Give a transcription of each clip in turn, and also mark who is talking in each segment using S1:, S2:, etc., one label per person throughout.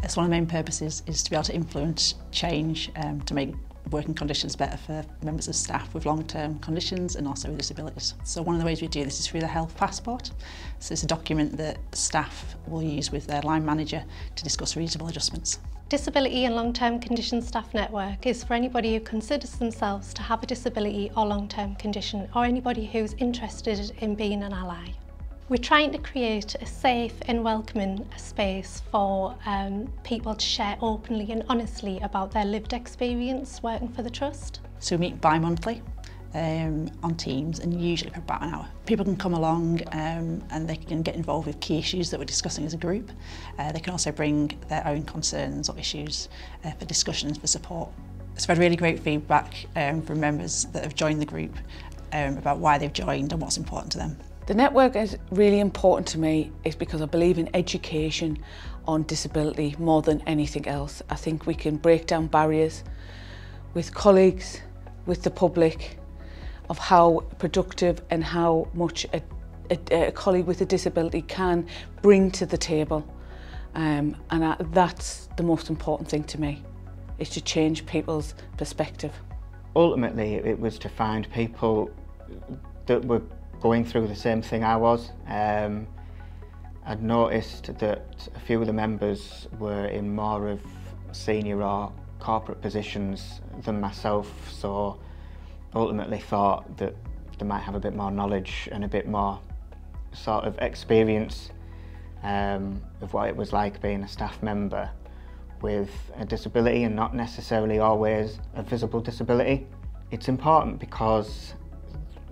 S1: So one of the main purposes is to be able to influence change to make working conditions better for members of staff with long-term conditions and also with disabilities. So one of the ways we do this is through the Health Passport. So it's a document that staff will use with their line manager to discuss reasonable adjustments.
S2: Disability and Long-Term Condition Staff Network is for anybody who considers themselves to have a disability or long-term condition, or anybody who's interested in being an ally. We're trying to create a safe and welcoming space for people to share openly and honestly about their lived experience working for the Trust.
S1: So we meet bi-monthly on Teams, and usually for about an hour. People can come along and they can get involved with key issues that we're discussing as a group. They can also bring their own concerns or issues for discussions, for support. So I've had really great feedback from members that have joined the group about why they've joined and what's important to them.
S3: The network is really important to me is because I believe in education on disability more than anything else. I think we can break down barriers with colleagues, with the public, of how productive and how much a colleague with a disability can bring to the table. That's the most important thing to me, is to change people's perspective.
S4: Ultimately, it was to find people that were going through the same thing I was. I'd noticed that a few of the members were in more of senior or corporate positions than myself, so ultimately thought that they might have a bit more knowledge and a bit more sort of experience of what it was like being a staff member with a disability, and not necessarily always a visible disability. It's important because,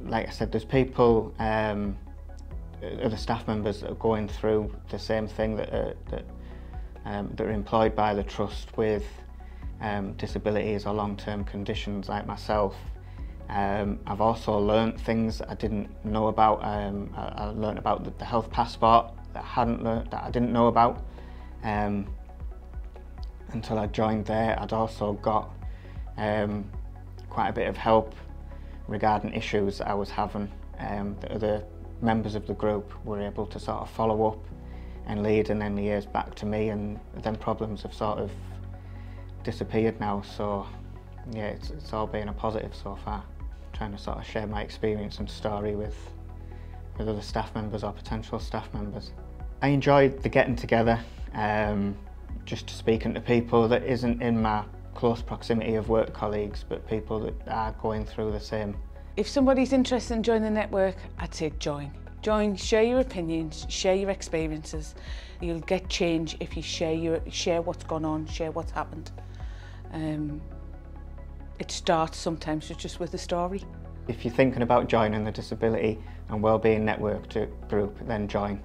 S4: like I said, there's people, other staff members that are going through the same thing, that are employed by the Trust with disabilities or long-term conditions like myself. I've also learnt things that I didn't know about. I learnt about the Health Passport that I didn't know about until I joined there. I'd also got quite a bit of help regarding issues that I was having. The other members of the group were able to sort of follow up and lead and then liaise back to me, and then problems have sort of disappeared now. So yeah, it's all been a positive so far. Trying to sort of share my experience and story with other staff members or potential staff members. I enjoyed the getting together, just speaking to people that isn't in my close proximity of work colleagues, but people that are going through the same.
S3: If somebody's interested in joining the network, I'd say join. Join, share your opinions, share your experiences. You'll get change if you share what's gone on, share what's happened. It starts sometimes just with a story.
S4: If you're thinking about joining the Disability and Wellbeing Network group, then join.